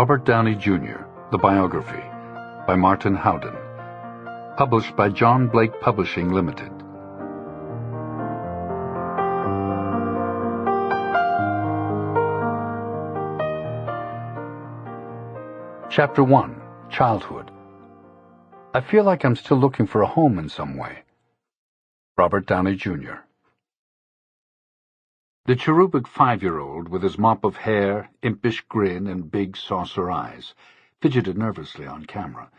Robert Downey, Jr., The Biography, by Martin Howden. Published by John Blake Publishing, Limited. Chapter 1. Childhood. I feel like I'm still looking for a home in some way. Robert Downey, Jr. The cherubic 5-year-old, with his mop of hair, impish grin, and big saucer eyes, fidgeted nervously on camera,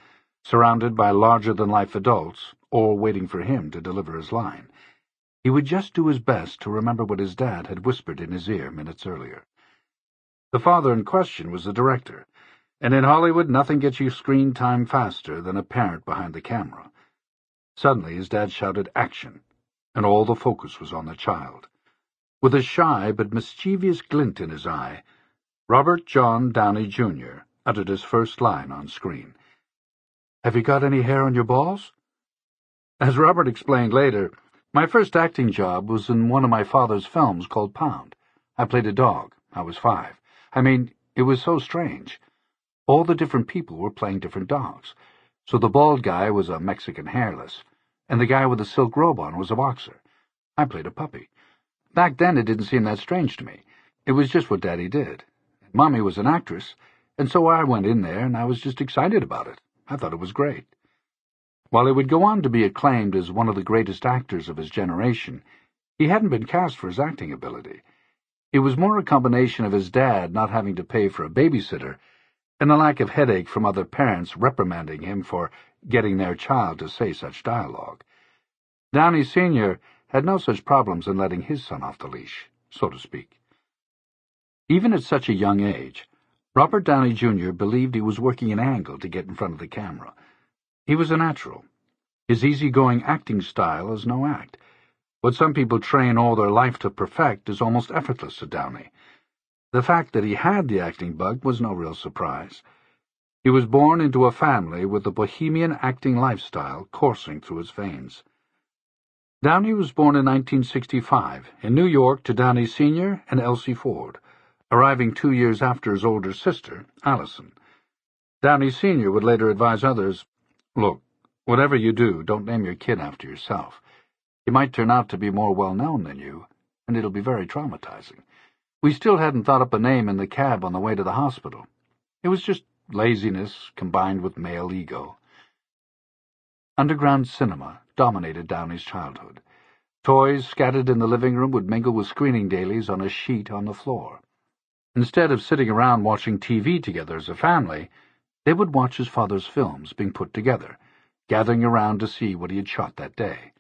surrounded by larger-than-life adults, all waiting for him to deliver his line. He would just do his best to remember what his dad had whispered in his ear minutes earlier. The father in question was the director, and in Hollywood nothing gets you screen time faster than a parent behind the camera. Suddenly his dad shouted, "Action!" and all the focus was on the child. With a shy but mischievous glint in his eye, Robert John Downey, Jr. uttered his first line on screen. "Have you got any hair on your balls?" As Robert explained later, my first acting job was in one of my father's films called Pound. I played a dog. I was 5. It was so strange. All the different people were playing different dogs. So the bald guy was a Mexican hairless, and the guy with the silk robe on was a boxer. I played a puppy. Back then it didn't seem that strange to me. It was just what Daddy did. Mommy was an actress, and so I went in there and I was just excited about it. I thought it was great. While he would go on to be acclaimed as one of the greatest actors of his generation, he hadn't been cast for his acting ability. It was more a combination of his dad not having to pay for a babysitter and a lack of headache from other parents reprimanding him for getting their child to say such dialogue. Downey Sr. had no such problems in letting his son off the leash, so to speak. Even at such a young age, Robert Downey, Jr. believed he was working an angle to get in front of the camera. He was a natural. His easygoing acting style is no act. What some people train all their life to perfect is almost effortless to Downey. The fact that he had the acting bug was no real surprise. He was born into a family with the bohemian acting lifestyle coursing through his veins. Downey was born in 1965 in New York to Downey Sr. and Elsie Ford, arriving 2 years after his older sister, Allison. Downey Sr. would later advise others, "Look, whatever you do, don't name your kid after yourself. He might turn out to be more well-known than you, and it'll be very traumatizing." We still hadn't thought up a name in the cab on the way to the hospital. It was just laziness combined with male ego. Underground cinema dominated Downey's childhood. Toys scattered in the living room would mingle with screening dailies on a sheet on the floor. Instead of sitting around watching TV together as a family, they would watch his father's films being put together, gathering around to see what he had shot that day.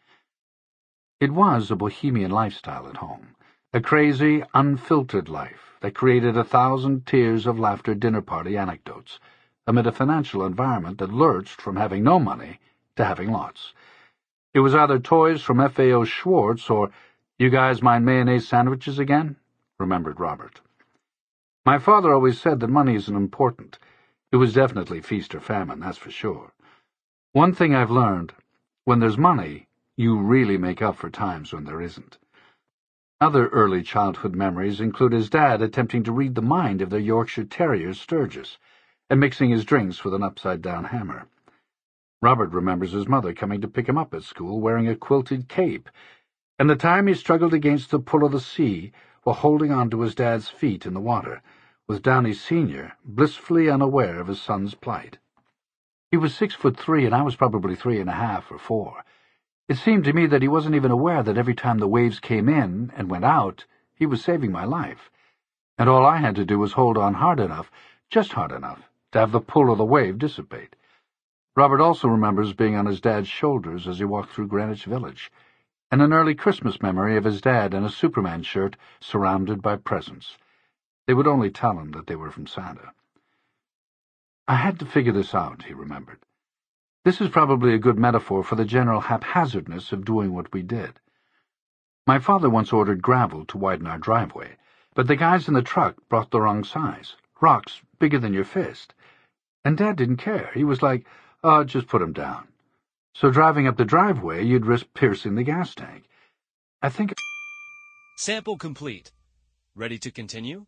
It was a bohemian lifestyle at home. A crazy, unfiltered life that created 1,000 tears of laughter dinner party anecdotes, amid a financial environment that lurched from having no money to having lots. It was either toys from F.A.O. Schwartz or, "You guys mind mayonnaise sandwiches again?" remembered Robert. My father always said that money isn't important. It was definitely feast or famine, that's for sure. One thing I've learned, when there's money, you really make up for times when there isn't. Other early childhood memories include his dad attempting to read the mind of their Yorkshire Terrier, Sturgis, and mixing his drinks with an upside-down hammer. Robert remembers his mother coming to pick him up at school wearing a quilted cape, and the time he struggled against the pull of the sea while holding on to his dad's feet in the water, with Downey Sr. blissfully unaware of his son's plight. He was 6'3", and I was probably 3.5 or 4. It seemed to me that he wasn't even aware that every time the waves came in and went out, he was saving my life, and all I had to do was hold on hard enough, just hard enough, to have the pull of the wave dissipate. Robert also remembers being on his dad's shoulders as he walked through Greenwich Village, and an early Christmas memory of his dad in a Superman shirt surrounded by presents. They would only tell him that they were from Santa. I had to figure this out, he remembered. This is probably a good metaphor for the general haphazardness of doing what we did. My father once ordered gravel to widen our driveway, but the guys in the truck brought the wrong size, rocks bigger than your fist. And Dad didn't care. He was like, "Oh, just put 'em down." So driving up the driveway, you'd risk piercing the gas tank. I think... Sample complete. Ready to continue?